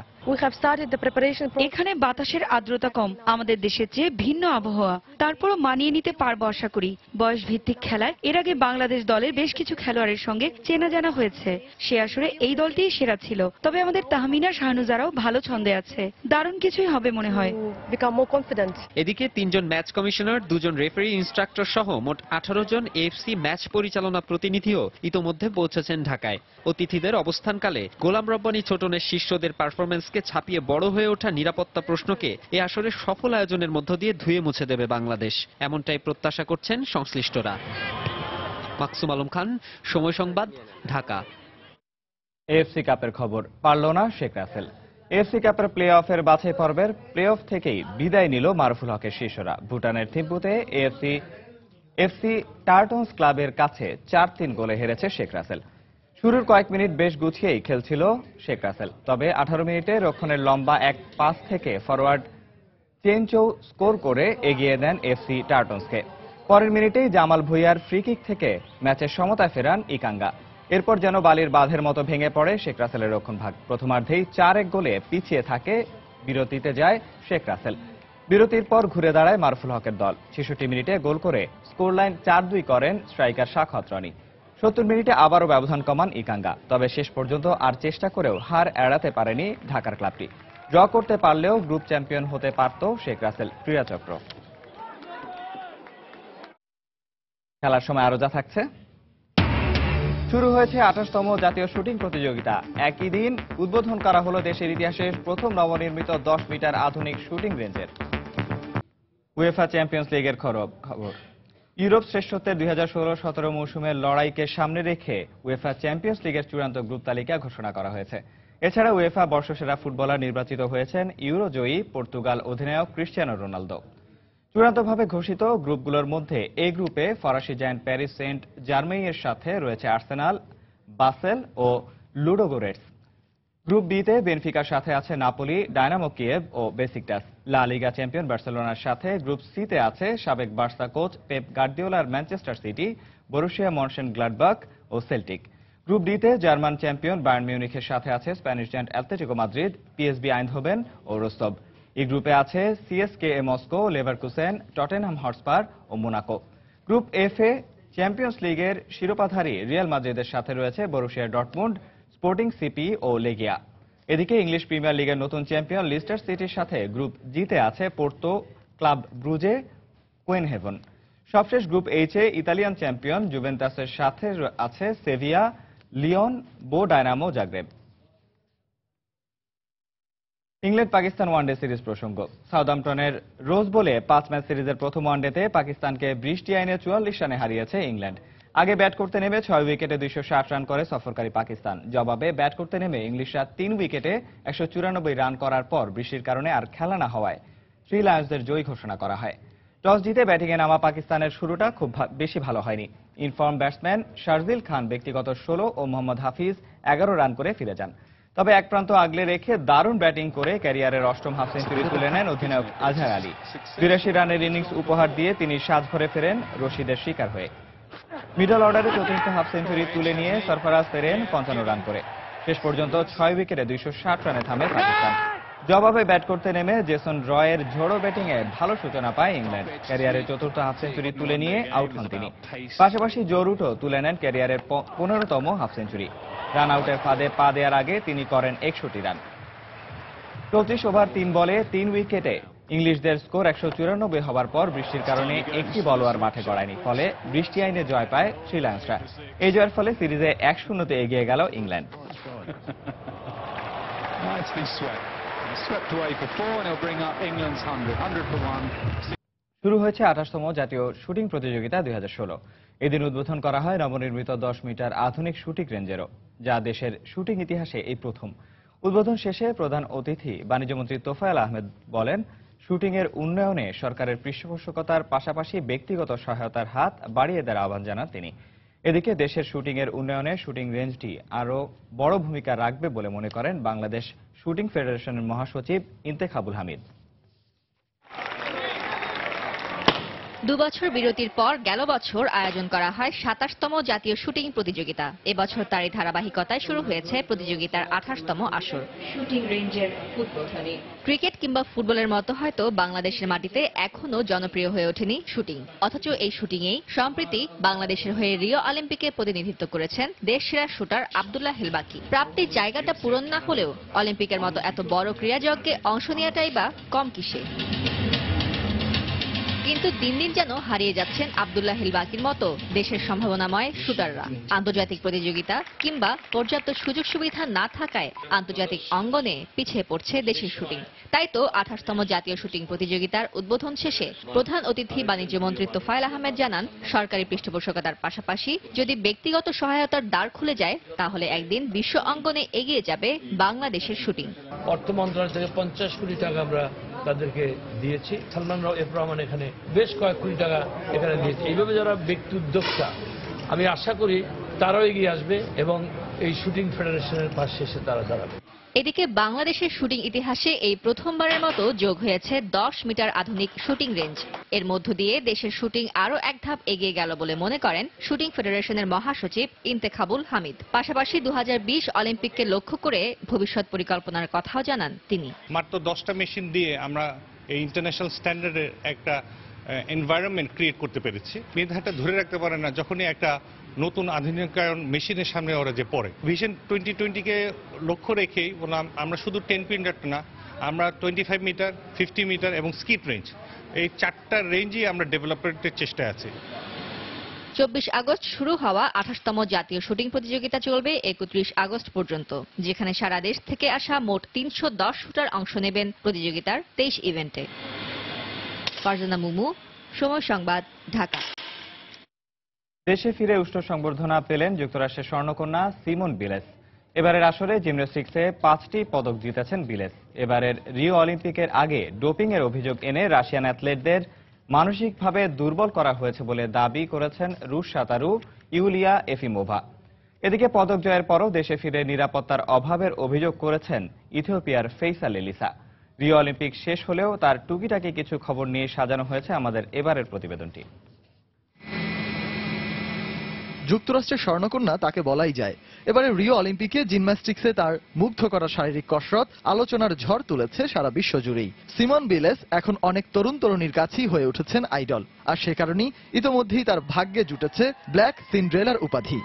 এখানে বাতাসের আর্দ্রতা কম, আমাদের দেশের চেয়ে ভিন্ন আবহাওয়া। তারপরও মানিয়ে নিতে পারবো আশা করি। বয়স ভিত্তিক খেলায় এর আগে বাংলাদেশ দলের বেশ কিছু খেলোয়াড়ের সঙ্গে চেনা জানা হয়েছে। সে আসরে এই দলটিই সেরা ছিল। তবে আমাদের তাহমিনা শাহনুজারাও ভালো ছন্দে আছে। দারুণ কিছুই হবে মনে হয়। এদিকে 3 জন ম্যাচ কমিশনার, 2 জন রেফারি, ইনস্ট্রাক্টর সহ মোট 18 জন এএফসি ম্যাচ পরিচালনা প্রতিনিধিও ইতোমধ্যে পৌঁছেছেন ঢাকায়। অতিথিদের অবস্থানকালে গোলাম রব্বানী ছোটনের শিষ্যদের পারফরমেন্সকে ছাপিয়ে বড় হয়ে ওঠা নিরাপত্তা প্রশ্নকে এ আসরের সফল আয়োজনের মধ্য দিয়ে ধুয়ে মুছে দেবে বাংলাদেশ, এমনটাই প্রত্যাশা করছেন সংশ্লিষ্টরা। মাকসুম আলম খান, সময় সংবাদ, ঢাকা। এএফসি কাপের খবর, পারল না শেখ রাসেল। এএফসি কাপের প্লে অফের বাছাই পর্বের প্লে অফ থেকেই বিদায় নিল মারুফুল হকের শিষ্যরা। ভুটানের থিম্পুতে এফসি টার্টনস ক্লাবের কাছে 4-3 গোলে হেরেছে শেখ রাসেল। শুরুর কয়েক মিনিট বেশ গুছিয়েই খেলছিল শেখ রাসেল, তবে 18 মিনিটে রক্ষণের লম্বা এক পাস থেকে ফরওয়ার্ড চেনচৌ স্কোর করে এগিয়ে দেন এফসি টার্টনসকে। পরের মিনিটেই জামাল ভুঁইয়ার ফ্রি কিক থেকে ম্যাচের সমতায় ফেরান ইকাঙ্গা। এরপর যেন বালির বাঁধের মতো ভেঙে পড়ে শেখ রাসেলের রক্ষণভাগ। প্রথমার্ধেই 4-1 গোলে পিছিয়ে থাকে, বিরতিতে যায় শেখ রাসেল। বিরতির পর ঘুরে দাঁড়ায় মারুফুল হকের দল। 66 মিনিটে গোল করে স্কোরলাইন 4-2 করেন স্ট্রাইকার সাখাওয়াত রনি। 70 মিনিটে আবারও ব্যবধান কমান ইকাঙ্গা, তবে শেষ পর্যন্ত আর চেষ্টা করেও হার এড়াতে পারেনি ঢাকার ক্লাবটি। ড্র করতে পারলেও গ্রুপ চ্যাম্পিয়ন হতে পারত শেখ রাসেল ক্রীড়াচক্র। খেলার সময় আরো যা থাকছে। শুরু হয়েছে 28তম জাতীয় শুটিং প্রতিযোগিতা। একই দিন উদ্বোধন করা হলো দেশের ইতিহাসে প্রথম নবনির্মিত 10 মিটার আধুনিক শুটিং রেঞ্জের। উয়েফা চ্যাম্পিয়ন্স লিগের খবর। ইউরোপ শ্রেষ্ঠত্বের 2016-17 মৌসুমের লড়াইকে সামনে রেখে উয়েফা চ্যাম্পিয়ন্স লিগের চূড়ান্ত গ্রুপ তালিকা ঘোষণা করা হয়েছে। এছাড়া উয়েফা বর্ষসেরা ফুটবলার নির্বাচিত হয়েছেন ইউরো জয়ী পর্তুগাল অধিনায়ক ক্রিস্টিয়ানো রোনালদো। চূড়ান্তভাবে ঘোষিত গ্রুপগুলোর মধ্যে এই গ্রুপে ফরাসি জায়ান্ট প্যারিস সেন্ট জার্মেইয়ের সাথে রয়েছে আর্সেনাল, বাসেল ও লুডোগোরেটস। গ্রুপ বিতে বেনফিকার সাথে আছে নাপোলি, ডায়নামো কিয়েভ ও বেসিকটাস। লা লিগা চ্যাম্পিয়ন বার্সেলোনার সাথে গ্রুপ সিতে আছে সাবেক বার্সা কোচ পেপ গার্দিওলার ম্যানচেস্টার সিটি, বরুসিয়া মনশেনগ্লাডবাখ ও সেল্টিক। গ্রুপ ডিতে জার্মান চ্যাম্পিয়ন বায়ার্ন মিউনিখের সাথে আছে Spanish giant Atletico Madrid, PSV আইনহোভেন ও রোস্তভ। এই গ্রুপে আছে CSKA Moscow, Leverkusen, Tottenham Hotspur ও মোনাকো। গ্রুপ এফ এ চ্যাম্পিয়ন্স লিগের শিরোপাধারী রিয়াল মাদ্রিদের সাথে রয়েছে বরুসিয়া ডর্টমুন্ড, স্পোর্টিং সিপি ও লেগিয়া। এদিকে ইংলিশ প্রিমিয়ার লিগের নতুন চ্যাম্পিয়ন লিস্টার সিটির সাথে গ্রুপ জিতে আছে পোর্তো, ক্লাব ব্রুজে, কোয়েনহেভন। সবশেষ গ্রুপ এইচে ইতালিয়ান চ্যাম্পিয়ন জুভেন্টাসের সাথে আছে সেভিয়া, লিওন, বো Dynamo Zagreb. England Pakistan one day series প্রসঙ্গ। সাউদাম্পটনের রোজ বোলে 5 ম্যাচ সিরিজের প্রথম ওয়ানডেতে পাকিস্তানকে বৃষ্টি আইনে 44 রানে হারিয়েছে ইংল্যান্ড। আগে ব্যাট করতে নেমে 6 উইকেটে 260 রান করে সফরকারী পাকিস্তান। জবাবে ব্যাট করতে নেমে ইংলিশরা 3 উইকেটে 194 রান করার পর বৃষ্টির কারণে আর খেলা না হওয়ায় থ্রি লায়ন্সদের জয়ী ঘোষণা করা হয়। টস জিতে ব্যাটিংয়ে নামা পাকিস্তানের শুরুটা খুব বেশি ভালো হয়নি। ইনফর্ম ব্যাটসম্যান শারজিল খান ব্যক্তিগত 16 ও মোহাম্মদ হাফিজ 11 রান করে ফিরে যান। তবে এক প্রান্ত আগলে রেখে দারুণ ব্যাটিং করে ক্যারিয়ারের 8ম হাফ সেঞ্চুরি তুলে নেন অধিনায়ক আজহার আলী। 82 রানের ইনিংস উপহার দিয়ে তিনি সাজঘরে ফেরেন রশিদের শিকার হয়ে। মিডল অর্ডারে 4র্থ হাফ সেঞ্চুরি তুলে নিয়ে সরফরাজ ফেরেন 55 রান করে। শেষ পর্যন্ত 6 উইকেটে 260 রানে থামে পাকিস্তান। জবাবে ব্যাট করতে নেমে জেসন রয়ের ঝোড়ো ব্যাটিংয়ে ভালো সূচনা পায় ইংল্যান্ড। ক্যারিয়ারের 4র্থ হাফ সেঞ্চুরি তুলে নিয়ে আউট হন তিনি। পাশাপাশি জো রুটও তুলে নেন ক্যারিয়ারের 15তম হাফ সেঞ্চুরি। রান আউটের ফাঁদে পা দেওয়ার আগে তিনি করেন 61 রান। 34 ওভার 3 বলে 3 উইকেটে ইংলিশদের স্কোর 194 হওয়ার পর বৃষ্টির কারণে একটি বলও আর মাঠে গড়ায়নি। ফলে বৃষ্টি আইনে জয় পায় শ্রীলঙ্কা। এই জয়ের ফলে সিরিজে 1-0 এগিয়ে গেল ইংল্যান্ড। শুরু হয়েছে 28তম জাতীয় শুটিং প্রতিযোগিতা 2016। এদিন উদ্বোধন করা হয় নবনির্মিত 10 মিটার আধুনিক শুটিং রেঞ্জেরও, যা দেশের শুটিং ইতিহাসে এই প্রথম। উদ্বোধন শেষে প্রধান অতিথি বাণিজ্যমন্ত্রী তোফায়েল আহমেদ বলেন, শুটিংয়ের উন্নয়নে সরকারের পৃষ্ঠপোষকতার পাশাপাশি ব্যক্তিগত সহায়তার হাত বাড়িয়ে দেওয়ার আহ্বান জানান তিনি। এদিকে দেশের শুটিংয়ের উন্নয়নে শুটিং রেঞ্জটি আরও বড় ভূমিকা রাখবে বলে মনে করেন বাংলাদেশ শুটিং ফেডারেশনের মহাসচিব ইন্তেখাবুল হামিদ। 2 বছর বিরতির পর গেল বছর আয়োজন করা হয় 27তম জাতীয় শুটিং প্রতিযোগিতা। এবছর তারই ধারাবাহিকতায় শুরু হয়েছে প্রতিযোগিতার 28তম আসর। শুটিং রেঞ্জের উদ্বোধনী। ক্রিকেট কিংবা ফুটবলের মতো হয়তো বাংলাদেশের মাটিতে এখনো জনপ্রিয় হয়ে ওঠেনি শুটিং, অথচ এই শুটিংয়েই সম্প্রতি বাংলাদেশের হয়ে রিও অলিম্পিকে প্রতিনিধিত্ব করেছেন দেশসেরা শুটার আব্দুল্লাহ হেলবাকি। প্রাপ্তির জায়গাটা পূরণ না হলেও অলিম্পিকের মতো এত বড় ক্রীড়াযজ্ঞে অংশ নেওয়াটাই বা কম কিসে। কিন্তু দিন দিন যেন হারিয়ে যাচ্ছেন আব্দুল্লাহ হেলবাকির মতো দেশের সম্ভাবনাময় শুটাররা। আন্তর্জাতিক প্রতিযোগিতা কিংবা পর্যাপ্ত সুযোগ সুবিধা না থাকায় আন্তর্জাতিক অঙ্গনে পিছিয়ে পড়ছে দেশের শুটিং। তাই তো 28তম জাতীয় শুটিং প্রতিযোগিতার উদ্বোধন শেষে প্রধান অতিথি বাণিজ্যমন্ত্রী তোফায়েল আহমেদ জানান, সরকারি পৃষ্ঠপোষকতার পাশাপাশি যদি ব্যক্তিগত সহায়তার দ্বার খুলে যায় তাহলে একদিন বিশ্ব অঙ্গনে এগিয়ে যাবে বাংলাদেশের শুটিং। অর্থ মন্ত্রণালয় থেকে 50 কোটি টাকা আমরা তাদেরকে দিয়েছি। সালমান এফ রহমান এখানে বেশ কয়েক কোটি টাকা এখানে দিয়েছে। এইভাবে যারা ব্যক্তি উদ্যোক্তা, আমি আশা করি তারাও এগিয়ে আসবে এবং এই শুটিং ফেডারেশনের পাশে এসে তারা দাঁড়াবে। এদিকে বাংলাদেশের শুটিং ইতিহাসে এই প্রথমবারের মতো যোগ হয়েছে 10 মিটার আধুনিক শুটিং রেঞ্জ। এর মধ্য দিয়ে দেশের শুটিং আরও এক ধাপ এগিয়ে গেল বলে মনে করেন শুটিং ফেডারেশনের মহাসচিব ইন্তেখাবুল হামিদ। পাশাপাশি 2020 অলিম্পিককে লক্ষ্য করে ভবিষ্যৎ পরিকল্পনার কথাও জানান তিনি। মাত্র 10টা মেশিন দিয়ে আমরা এই ইন্টারন্যাশনাল স্ট্যান্ডার্ডের একটা এনভায়রনমেন্ট ক্রিয়েট করতে পেরেছি। মেধাটা ধরে রাখতে পারে না যখনই একটা নতুন আধুনিকায়ন মেশিনের সামনে ওরা যে পড়ে। ভিশন 2020-কে লক্ষ্য রেখেই বললাম আমরা শুধু 10 মিটার না, আমরা 25 মিটার, 50 মিটার এবং স্কিট রেঞ্জ, এই 4টা রেঞ্জই আমরা ডেভেলপমেন্টের চেষ্টায় আছি। 24 আগস্ট শুরু হওয়া 28তম জাতীয় শুটিং প্রতিযোগিতা চলবে 31 আগস্ট পর্যন্ত, যেখানে সারা দেশ থেকে আসা মোট 310 শুটার অংশ নেবেন প্রতিযোগিতার 23 ইভেন্টে। ফারজানা মুমু, সময় সংবাদ, ঢাকা। দেশে ফিরে উষ্ণ সংবর্ধনা পেলেন যুক্তরাষ্ট্রের স্বর্ণকন্যা সিমন বিলেস। এবারের আসরে জিমন্যাস্টিক্সে 5টি পদক জিতেছেন বিলেস। এবারের রিও অলিম্পিকের আগে ডোপিং এর অভিযোগ এনে রাশিয়ান অ্যাথলেটদের মানসিকভাবে দুর্বল করা হয়েছে বলে দাবি করেছেন রুশ সাঁতারু ইউলিয়া এফিমোভা। এদিকে পদক জয়ের পরও দেশে ফিরে নিরাপত্তার অভাবের অভিযোগ করেছেন ইথিওপিয়ার ফেইসা লেলিসা। রিও অলিম্পিক শেষ হলেও তার টুকিটাকি কিছু খবর নিয়ে সাজানো হয়েছে আমাদের এবারের প্রতিবেদনটি। যুক্তরাষ্ট্রের স্বর্ণকন্যা তাকে বলাই যায়। এবারে রিও অলিম্পিকে জিমন্যাস্টিক্সে তার মুগ্ধ করা শারীরিক কসরত আলোচনার ঝড় তুলেছে সারা বিশ্ব জুড়েই। সিমন বিলেস এখন অনেক তরুণ তরুণীর কাছেই হয়ে উঠেছেন আইডল, আর সে কারণেই ইতোমধ্যেই তার ভাগ্যে জুটেছে ব্ল্যাক সিন্ড্রেলার উপাধি।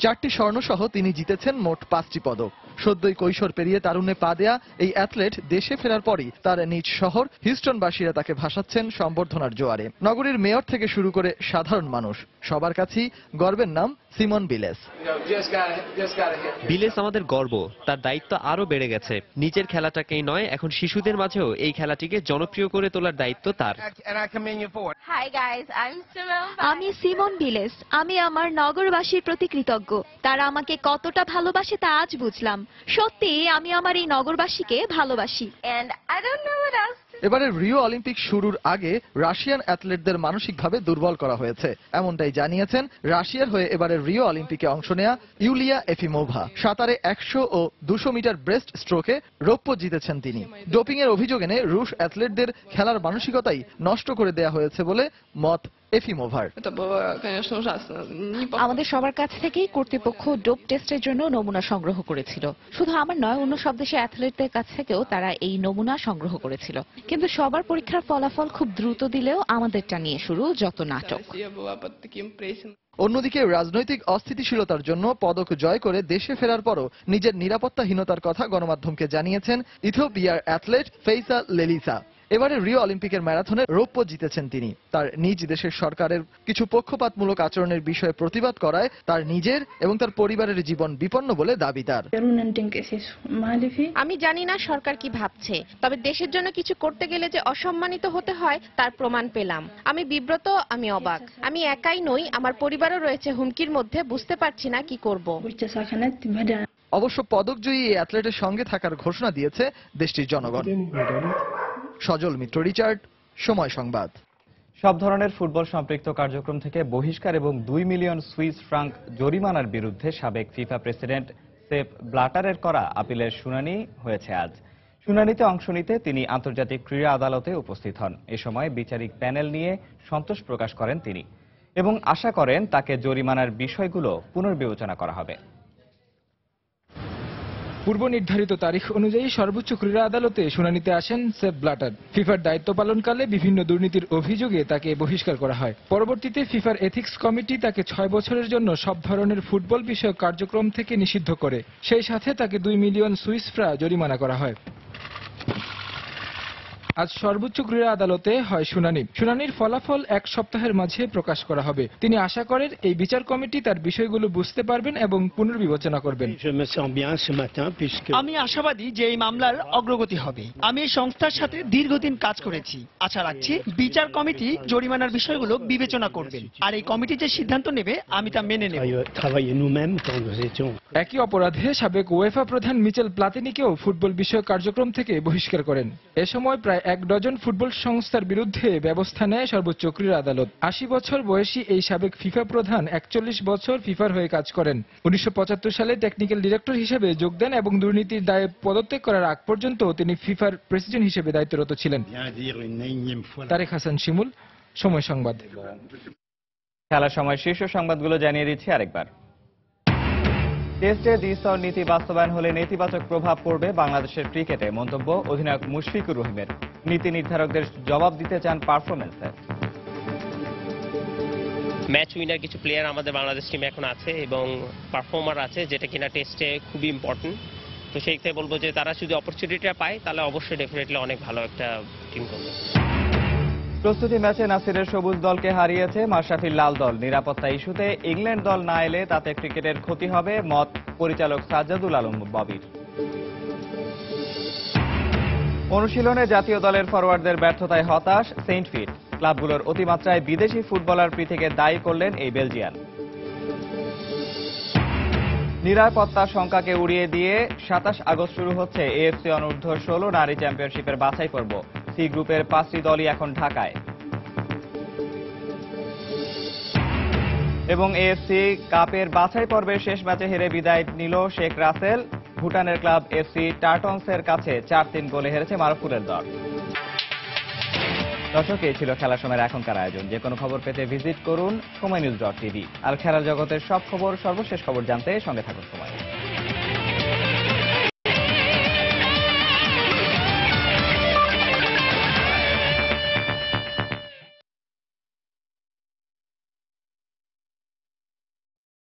4টি স্বর্ণ সহ তিনি জিতেছেন মোট 5টি পদক। সদ্যই কৈশোর পেরিয়ে তারুণ্যে পা দেয়া এই অ্যাথলেট দেশে ফেরার পরই তার নিজ শহর হিউস্টনবাসীরা তাকে ভাসাচ্ছেন সম্বর্ধনার জোয়ারে। নগরীর মেয়র থেকে শুরু করে সাধারণ মানুষ সবার কাছেই গর্বের নাম সিমন বিলেস। বিলেস আমাদের গর্ব, তার দায়িত্ব আরো বেড়ে গেছে। নিজের খেলাটাকেই নয়, এখন শিশুদের মাঝেও এই খেলাটিকে জনপ্রিয় করে তোলার দায়িত্ব তার। আমি সিমন বিলেস। আমি আমার নগরবাসীর প্রতি কৃতজ্ঞ। তারা আমাকে কতটা ভালোবাসে তা আজ বুঝলাম। সত্যি আমি আমার এই নগরবাসীকে ভালোবাসি। এবারে রিও অলিম্পিক শুরুর আগে রাশিয়ান অ্যাথলেটদের মানসিকভাবে দুর্বল করা হয়েছে, এমনটাই জানিয়েছেন রাশিয়ার হয়ে এবারে রিও অলিম্পিকে অংশ নেয়া ইউলিয়া এফিমোভা। সাঁতারে 100 ও 200 মিটার ব্রেস্ট স্ট্রোকে রৌপ্য জিতেছেন তিনি। ডোপিং এর অভিযোগ এনে রুশ অ্যাথলেটদের খেলার মানসিকতাই নষ্ট করে দেয়া হয়েছে বলে মত এফিমোভার। আমাদের সবার কাছ থেকেই কর্তৃপক্ষ ডোপ টেস্টের জন্য নমুনা সংগ্রহ করেছিল। শুধু আমার নয়, অন্য সব দেশের অ্যাথলেটদের কাছ থেকেও তারা এই নমুনা সংগ্রহ করেছিল। কিন্তু সবার পরীক্ষার ফলাফল খুব দ্রুত দিলেও আমাদেরটা নিয়ে শুরু যত নাটক। অন্যদিকে রাজনৈতিক অস্থিতিশীলতার জন্য পদক জয় করে দেশে ফেরার পরও নিজের নিরাপত্তাহীনতার কথা গণমাধ্যমকে জানিয়েছেন ইথিওপিয়ার অ্যাথলেট ফেইসা লেলিসা। এবারে রিও অলিম্পিকের ম্যারাথনে রৌপ্য জিতেছেন তিনি। তার নিজ দেশের সরকারের কিছু পক্ষপাতমূলক আচরণের বিষয়ে প্রতিবাদ করায় তার নিজের এবং তার পরিবারের জীবন বিপন্ন বলে দাবি তার। আমি জানি না সরকার কি ভাবছে, তবে দেশের জন্য কিছু করতে গেলে যে অসম্মানিত হতে হয় তার প্রমাণ পেলাম। আমি বিব্রত, আমি অবাক। আমি একাই নই, আমার পরিবারও রয়েছে হুমকির মধ্যে। বুঝতে পারছি না কি করব। অবশ্য পদকজয়ী এই অ্যাথলেটের সঙ্গে থাকার ঘোষণা দিয়েছে দেশটির জনগণ। সজল মিত্র, রিচার্ড, সময় সংবাদ। সব ধরনের ফুটবল সম্পৃক্ত কার্যক্রম থেকে বহিষ্কার এবং 2 মিলিয়ন সুইস ফ্রাঙ্ক জরিমানার বিরুদ্ধে সাবেক ফিফা প্রেসিডেন্ট সেপ ব্লাটারের করা আপিলের শুনানি হয়েছে আজ। শুনানিতে অংশ নিতে তিনি আন্তর্জাতিক ক্রীড়া আদালতে উপস্থিত হন। এ সময় বিচারিক প্যানেল নিয়ে সন্তোষ প্রকাশ করেন তিনি এবং আশা করেন তাকে জরিমানার বিষয়গুলো পুনর্বিবেচনা করা হবে। পূর্ব নির্ধারিত তারিখ অনুযায়ী সর্বোচ্চ ক্রীড়া আদালতে শুনানিতে আসেন সেপ ব্লাটার। ফিফার দায়িত্ব পালনকালে বিভিন্ন দুর্নীতির অভিযোগে তাকে বহিষ্কার করা হয়। পরবর্তীতে ফিফার এথিক্স কমিটি তাকে 6 বছরের জন্য সব ধরনের ফুটবল বিষয়ক কার্যক্রম থেকে নিষিদ্ধ করে। সেই সাথে তাকে 2 মিলিয়ন সুইস ফ্রাঙ্ক জরিমানা করা হয়। আজ সর্বোচ্চ ক্রীড়া আদালতে হয় শুনানি। শুনানির ফলাফল 1 সপ্তাহের মাঝে প্রকাশ করা হবে। তিনি আশা করেন এই বিচার কমিটি তার বিষয়গুলো বুঝতে পারবেন এবং পুনর্বিবেচনা করবেন। আমি আশাবাদী যে এই মামলার অগ্রগতি হবে। আমি এই সংস্থার সাথে দীর্ঘদিন কাজ করেছি। আশা রাখছি বিচার কমিটি জরিমানার বিষয়গুলো বিবেচনা করবেন, আর এই কমিটি যে সিদ্ধান্ত নেবে আমি তা মেনে নেব। একই অপরাধে সাবেক ওয়েফা প্রধান মিচেল প্লাতিনিকেও ফুটবল বিষয়ক কার্যক্রম থেকে বহিষ্কার করেন। এ সময় প্রায় 1 ডজন ফুটবল সংস্থার বিরুদ্ধে ব্যবস্থা নেয় সর্বোচ্চ ক্রীড়া আদালত। 80 বছর বয়সী এই সাবেক ফিফা প্রধান 41 বছর ফিফার হয়ে কাজ করেন। 1975 সালে টেকনিক্যাল ডিরেক্টর হিসেবে যোগ দেন এবং দুর্নীতির দায়ে পদত্যাগ করার আগ পর্যন্ত তিনি ফিফার প্রেসিডেন্ট হিসেবে দায়িত্বরত ছিলেন। তারেক হাসান শিমুল, সময় সংবাদ। খেলার সময় শীর্ষ সংবাদগুলো জানিয়ে দিচ্ছি আরেকবার। টেস্টে দ্বিস্তর নীতি বাস্তবায়ন হলে নেতিবাচক প্রভাব পড়বে বাংলাদেশের ক্রিকেটে, মন্তব্য অধিনায়ক মুশফিকুর রহিমের। নীতি নির্ধারকদের জবাব দিতে চান পারফরম্যান্সে। ম্যাচ উইনার কিছু প্লেয়ার আমাদের বাংলাদেশ টিমে এখন আছে এবং পারফর্মার আছে, যেটা কিনা টেস্টে খুবই ইম্পর্টেন্ট। তো সেই ক্ষেত্রে বলবো যে তারা যদি অপরচুনিটিটা পায় তাহলে অবশ্যই ডেফিনেটলি অনেক ভালো একটা টিম করবে। প্রস্তুতি ম্যাচে নাসিরের সবুজ দলকে হারিয়েছে মাশরাফির লাল দল। নিরাপত্তা ইস্যুতে ইংল্যান্ড দল না এলে তাতে ক্রিকেটের ক্ষতি হবে, মত পরিচালক সাজ্জাদুল আলম ববির। অনুশীলনে জাতীয় দলের ফরওয়ার্ডদের ব্যর্থতায় হতাশ সেন্ট ফিট। ক্লাবগুলোর অতিমাত্রায় বিদেশি ফুটবলার প্রীতিকে দায়ী করলেন এই বেলজিয়ান। নিরাপত্তা শঙ্কাকে উড়িয়ে দিয়ে 27 আগস্ট শুরু হচ্ছে এএফসি অনূর্ধ্ব 16 নারী চ্যাম্পিয়নশিপের বাছাই পর্ব। সি গ্রুপের 5টি দলই এখন ঢাকায়। এবং এএফসি কাপের বাছাই পর্বের শেষ ম্যাচে হেরে বিদায় নিল শেখ রাসেল। ভুটানের ক্লাব এফসি টার্টনসের কাছে 4-3 গোলে হেরেছে মারুফুরের দল। দর্শক, এই ছিল খেলার সময়ের এখনকার আয়োজন। যে কোনো খবর পেতে ভিজিট করুন সময়নিউজ.tv। আর খেলার জগতের সব খবর, সর্বশেষ খবর জানতে সঙ্গে থাকুন সময়।